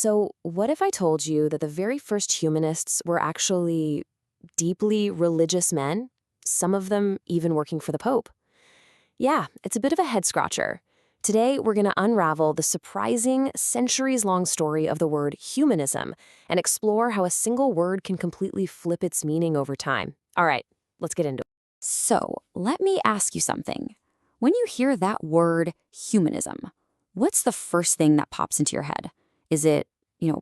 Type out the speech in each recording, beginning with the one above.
So, what if I told you that the very first humanists were actually deeply religious men? Some of them even working for the Pope. Yeah, it's a bit of a head scratcher. Today, we're going to unravel the surprising, centuries-long story of the word humanism and explore how a single word can completely flip its meaning over time. All right, let's get into it. So, let me ask you something. When you hear that word humanism, what's the first thing that pops into your head? Is it,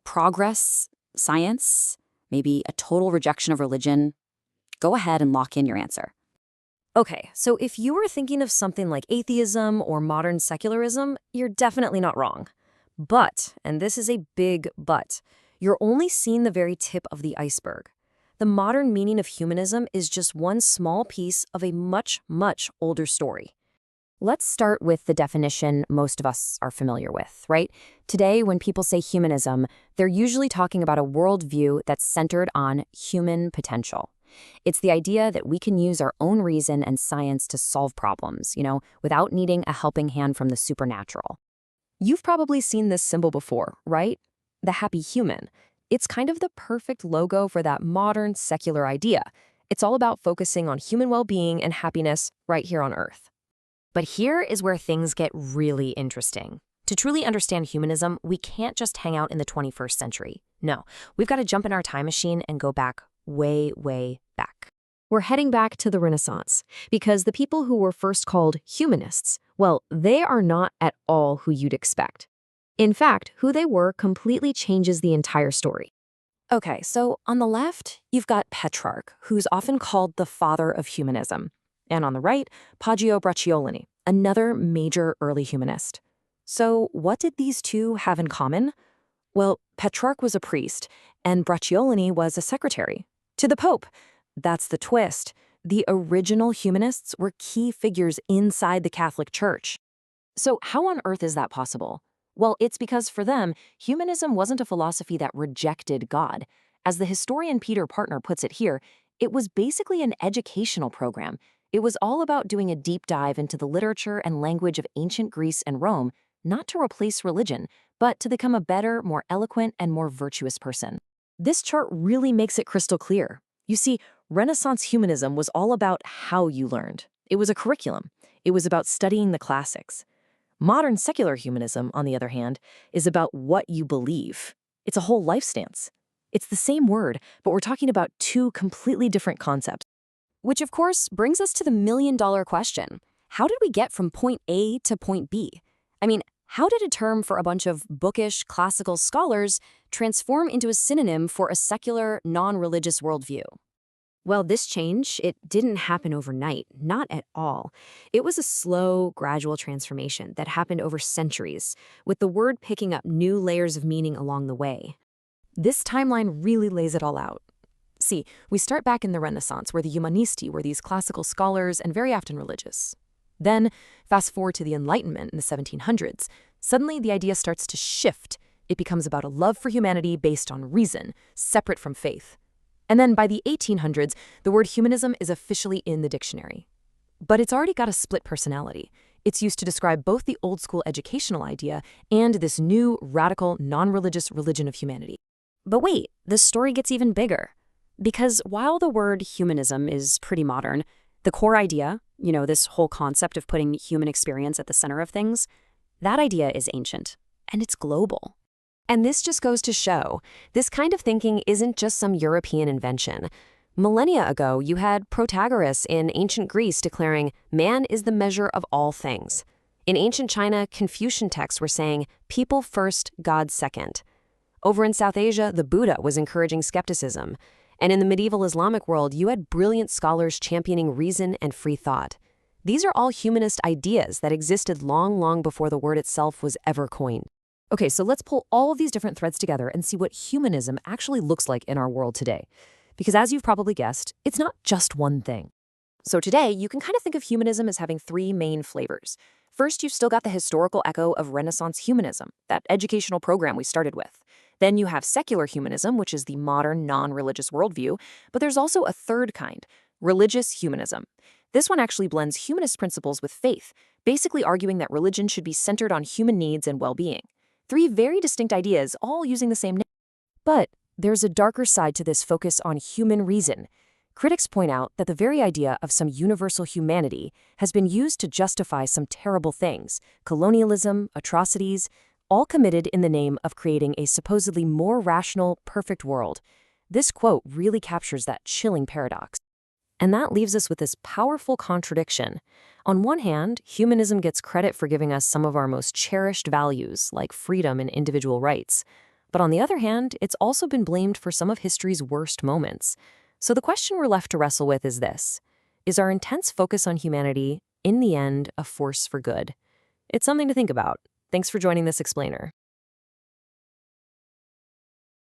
progress, science, maybe a total rejection of religion? Go ahead and lock in your answer. Okay, so if you were thinking of something like atheism or modern secularism, you're definitely not wrong. But, and this is a big but, you're only seeing the very tip of the iceberg. The modern meaning of humanism is just one small piece of a much, much older story. Let's start with the definition most of us are familiar with, right? Today, when people say humanism, they're usually talking about a worldview that's centered on human potential. It's the idea that we can use our own reason and science to solve problems, without needing a helping hand from the supernatural. You've probably seen this symbol before, right? The happy human. It's kind of the perfect logo for that modern, secular idea. It's all about focusing on human well-being and happiness right here on Earth. But here is where things get really interesting. To truly understand humanism, we can't just hang out in the 21st century. No, we've got to jump in our time machine and go back way, way back. We're heading back to the Renaissance, because the people who were first called humanists, well, they are not at all who you'd expect. In fact, who they were completely changes the entire story. Okay, so on the left, you've got Petrarch, who's often called the father of humanism. And on the right, Poggio Bracciolini, another major early humanist. So what did these two have in common? Well, Petrarch was a priest, and Bracciolini was a secretary to the Pope. That's the twist. The original humanists were key figures inside the Catholic Church. So how on earth is that possible? Well, it's because for them, humanism wasn't a philosophy that rejected God. As the historian Peter Partner puts it here, it was basically an educational program. It was all about doing a deep dive into the literature and language of ancient Greece and Rome, not to replace religion, but to become a better, more eloquent, and more virtuous person. This chart really makes it crystal clear. You see, Renaissance humanism was all about how you learned. It was a curriculum. It was about studying the classics. Modern secular humanism, on the other hand, is about what you believe. It's a whole life stance. It's the same word, but we're talking about two completely different concepts. Which, of course, brings us to the million-dollar question. How did we get from point A to point B? I mean, how did a term for a bunch of bookish, classical scholars transform into a synonym for a secular, non-religious worldview? Well, this change, it didn't happen overnight, not at all. It was a slow, gradual transformation that happened over centuries, with the word picking up new layers of meaning along the way. This timeline really lays it all out. See, we start back in the Renaissance, where the humanisti were these classical scholars and very often religious. Then, fast forward to the Enlightenment in the 1700s, suddenly the idea starts to shift. It becomes about a love for humanity based on reason, separate from faith. And then by the 1800s, the word humanism is officially in the dictionary. But it's already got a split personality. It's used to describe both the old-school educational idea and this new, radical, non-religious religion of humanity. But wait, the story gets even bigger. Because while the word humanism is pretty modern, the core idea, this whole concept of putting human experience at the center of things, that idea is ancient, and it's global. And this just goes to show, this kind of thinking isn't just some European invention. Millennia ago, you had Protagoras in ancient Greece declaring, man is the measure of all things. In ancient China, Confucian texts were saying, people first, God second. Over in South Asia, the Buddha was encouraging skepticism. And in the medieval Islamic world, you had brilliant scholars championing reason and free thought. These are all humanist ideas that existed long, long before the word itself was ever coined. Okay, so let's pull all of these different threads together and see what humanism actually looks like in our world today. Because as you've probably guessed, it's not just one thing. So today, you can kind of think of humanism as having three main flavors. First, you've still got the historical echo of Renaissance humanism, that educational program we started with. Then you have secular humanism, which is the modern, non-religious worldview, but there's also a third kind, religious humanism. This one actually blends humanist principles with faith, basically arguing that religion should be centered on human needs and well-being. Three very distinct ideas, all using the same name. But there's a darker side to this focus on human reason. Critics point out that the very idea of some universal humanity has been used to justify some terrible things, colonialism, atrocities, all committed in the name of creating a supposedly more rational, perfect world. This quote really captures that chilling paradox. And that leaves us with this powerful contradiction. On one hand, humanism gets credit for giving us some of our most cherished values, like freedom and individual rights. But on the other hand, it's also been blamed for some of history's worst moments. So the question we're left to wrestle with is this: is our intense focus on humanity, in the end, a force for good? It's something to think about. Thanks for joining this explainer.